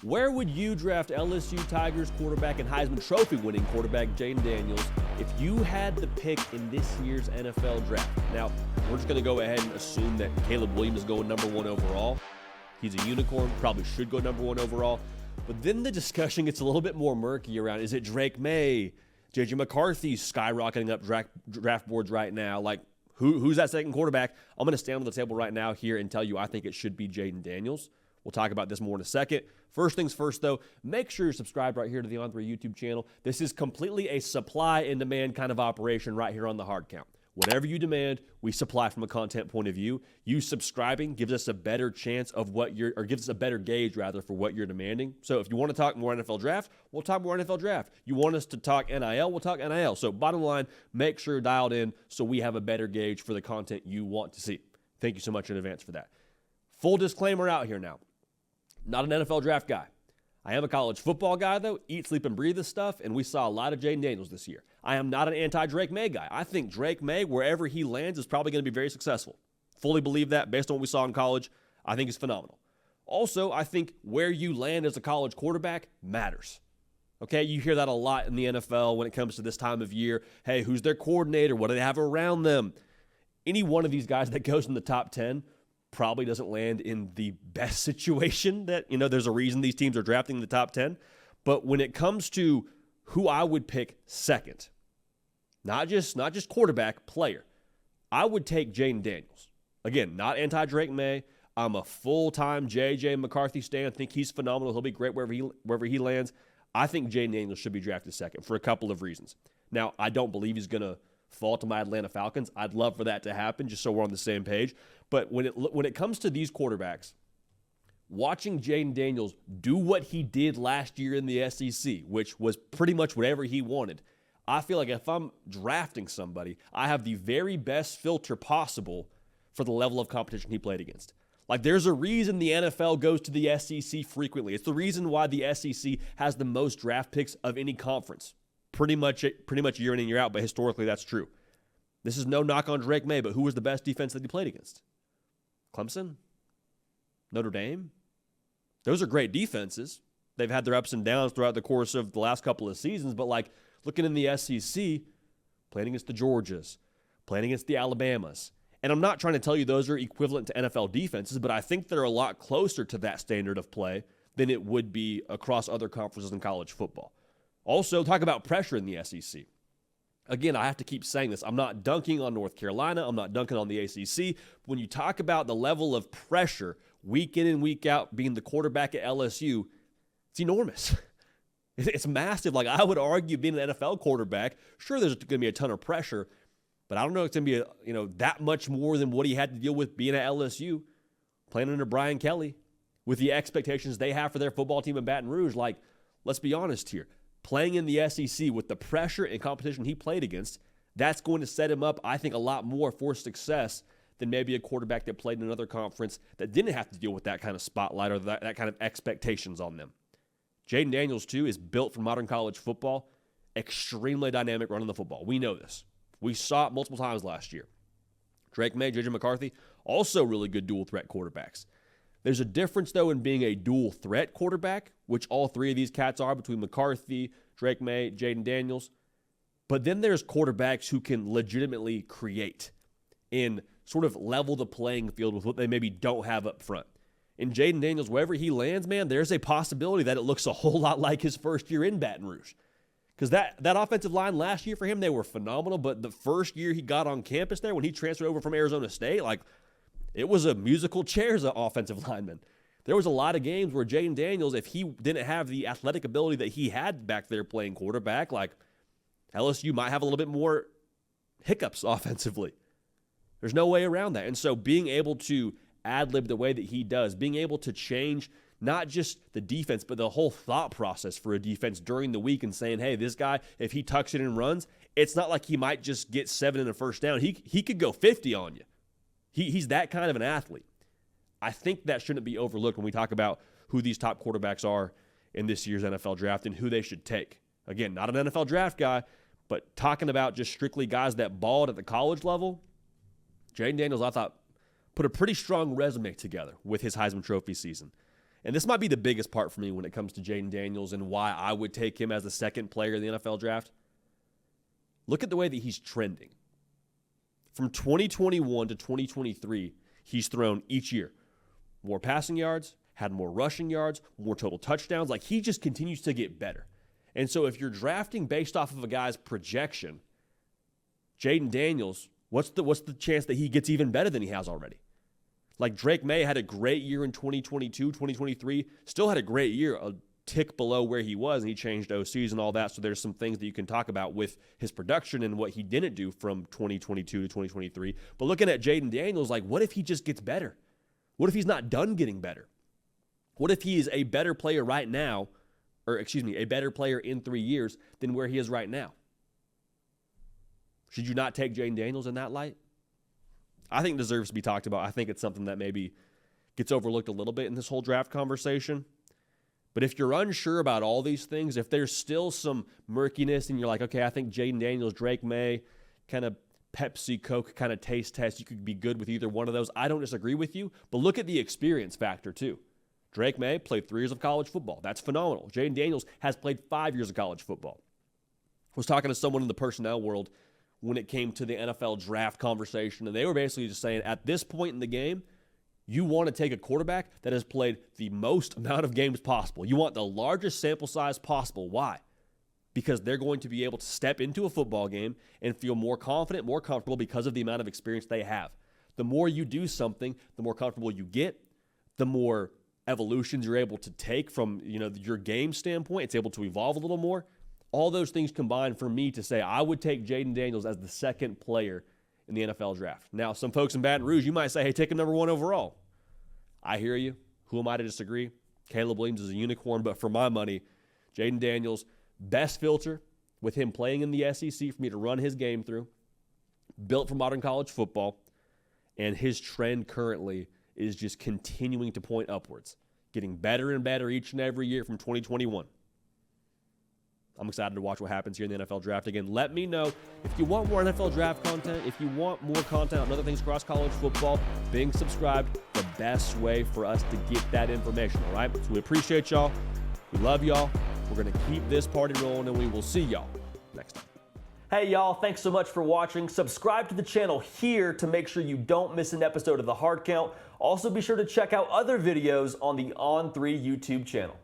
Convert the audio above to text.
Where would you draft LSU Tigers quarterback and Heisman Trophy winning quarterback Jayden Daniels if you had the pick in this year's NFL draft? Now, we're just going to go ahead and assume that Caleb Williams is going number 1 overall. He's a unicorn, probably should go number 1 overall. But then the discussion gets a little bit more murky around, is it Drake May? J.J. McCarthy's skyrocketing up draft boards right now. Like, who's that second quarterback? I'm going to stand on the table right now here and tell you I think it should be Jayden Daniels. We'll talk about this more in a second. First things first, though, make sure you're subscribed right here to the On3 YouTube channel. This is completely a supply and demand kind of operation right here on the Hard Count. Whatever you demand, we supply from a content point of view. You subscribing gives us a better chance of what you're, or gives us a better gauge, rather, for what you're demanding. So if you want to talk more NFL draft, we'll talk more NFL draft. You want us to talk NIL, we'll talk NIL. So bottom line, make sure you're dialed in so we have a better gauge for the content you want to see. Thank you so much in advance for that. Full disclaimer out here now. Not an NFL draft guy. I am a college football guy, though. Eat, sleep, and breathe this stuff, and we saw a lot of Jayden Daniels this year. I am not an anti-Drake May guy. I think Drake May, wherever he lands, is probably going to be very successful. Fully believe that based on what we saw in college. I think he's phenomenal. Also, I think where you land as a college quarterback matters. Okay, you hear that a lot in the NFL when it comes to this time of year. Hey, who's their coordinator? What do they have around them? Any one of these guys that goes in the top 10 probably doesn't land in the best situation that, there's a reason these teams are drafting in the top 10. But when it comes to who I would pick second, not just quarterback, player, I would take Jayden Daniels. Again, not anti-Drake May. I'm a full-time J.J. McCarthy stan. I think he's phenomenal. He'll be great wherever he lands. I think Jayden Daniels should be drafted second for a couple of reasons. Now, I don't believe he's going to fall to my Atlanta Falcons. I'd love for that to happen, just so we're on the same page. But when it comes to these quarterbacks, watching Jayden Daniels do what he did last year in the SEC, which was pretty much whatever he wanted, I feel like if I'm drafting somebody, I have the very best filter possible for the level of competition he played against. Like, there's a reason the NFL goes to the SEC frequently. It's the reason why the SEC has the most draft picks of any conference. Pretty much year in and year out, but historically that's true. This is no knock on Drake May, but who was the best defense that he played against? Clemson? Notre Dame? Those are great defenses. They've had their ups and downs throughout the course of the last couple of seasons, but like looking in the SEC, playing against the Georgias, playing against the Alabamas, and I'm not trying to tell you those are equivalent to NFL defenses, but I think they're a lot closer to that standard of play than it would be across other conferences in college football. Also, talk about pressure in the SEC. Again, I have to keep saying this. I'm not dunking on North Carolina. I'm not dunking on the ACC. When you talk about the level of pressure week in and week out being the quarterback at LSU, it's enormous. It's massive. Like, I would argue being an NFL quarterback, sure, there's going to be a ton of pressure, but I don't know if it's going to be that much more than what he had to deal with being at LSU, playing under Brian Kelly, with the expectations they have for their football team in Baton Rouge. Like, let's be honest here. Playing in the SEC with the pressure and competition he played against, that's going to set him up, I think, a lot more for success than maybe a quarterback that played in another conference that didn't have to deal with that kind of spotlight or that kind of expectations on them. Jayden Daniels, too, is built for modern college football. Extremely dynamic running the football. We know this. We saw it multiple times last year. Drake May, J.J. McCarthy, also really good dual-threat quarterbacks. There's a difference, though, in being a dual-threat quarterback, which all three of these cats are between McCarthy, Drake May, Jayden Daniels. But then there's quarterbacks who can legitimately create and sort of level the playing field with what they maybe don't have up front. In Jayden Daniels, wherever he lands, man, there's a possibility that it looks a whole lot like his first year in Baton Rouge. Because that offensive line last year for him, they were phenomenal. But the first year he got on campus there, when he transferred over from Arizona State, like, it was a musical chairs offensive lineman. There was a lot of games where Jayden Daniels, if he didn't have the athletic ability that he had back there playing quarterback, like, LSU might have a little bit more hiccups offensively. There's no way around that. And so being able to ad-lib the way that he does, being able to change not just the defense, but the whole thought process for a defense during the week and saying, hey, this guy, if he tucks it and runs, it's not like he might just get 7 in a first down. He could go 50 on you. He's that kind of an athlete. I think that shouldn't be overlooked when we talk about who these top quarterbacks are in this year's NFL draft and who they should take. Again, not an NFL draft guy, but talking about just strictly guys that balled at the college level, Jayden Daniels, I thought, put a pretty strong resume together with his Heisman Trophy season. and this might be the biggest part for me when it comes to Jayden Daniels and why I would take him as the second player in the NFL draft. Look at the way that he's trending. From 2021 to 2023, he's thrown each year more passing yards, had more rushing yards, more total touchdowns. Like, he just continues to get better. And so if you're drafting based off of a guy's projection, Jayden Daniels, what's the chance that he gets even better than he has already? Like, Drake May had a great year in 2022, 2023, still had a great year, a tick below where he was, and he changed OCs and all that. So there's some things that you can talk about with his production and what he didn't do from 2022 to 2023. But looking at Jayden Daniels, like, what if he just gets better? What if he's not done getting better? What if he is a better player right now, a better player in 3 years than where he is right now? Should you not take Jayden Daniels in that light? I think it deserves to be talked about. I think it's something that maybe gets overlooked a little bit in this whole draft conversation. But if you're unsure about all these things, if there's still some murkiness and you're like, okay, I think Jayden Daniels, Drake May, kind of Pepsi, Coke kind of taste test, you could be good with either one of those. I don't disagree with you, but look at the experience factor too. Drake May played 3 years of college football. That's phenomenal. Jayden Daniels has played 5 years of college football. I was talking to someone in the personnel world when it came to the NFL draft conversation, and they were basically just saying at this point in the game, you want to take a quarterback that has played the most amount of games possible. You want the largest sample size possible. Why? Because they're going to be able to step into a football game and feel more confident, more comfortable because of the amount of experience they have. The more you do something, the more comfortable you get, the more evolutions you're able to take from, your game standpoint. It's able to evolve a little more. All those things combine for me to say I would take Jayden Daniels as the second player in the NFL draft. Now, some folks in Baton Rouge, you might say, hey, take him number 1 overall. I hear you. Who am I to disagree? Caleb Williams is a unicorn, but for my money, Jayden Daniels, best filter with him playing in the SEC for me to run his game through, built for modern college football, and his trend currently is just continuing to point upwards, getting better and better each and every year from 2021. I'm excited to watch what happens here in the NFL draft. Again, let me know if you want more NFL draft content, if you want more content on other things across college football, being subscribed, the best way for us to get that information, all right? So we appreciate y'all. We love y'all. We're going to keep this party rolling, and we will see y'all next time. Hey, y'all, thanks so much for watching. Subscribe to the channel here to make sure you don't miss an episode of The Hard Count. Also, be sure to check out other videos on the On3 YouTube channel.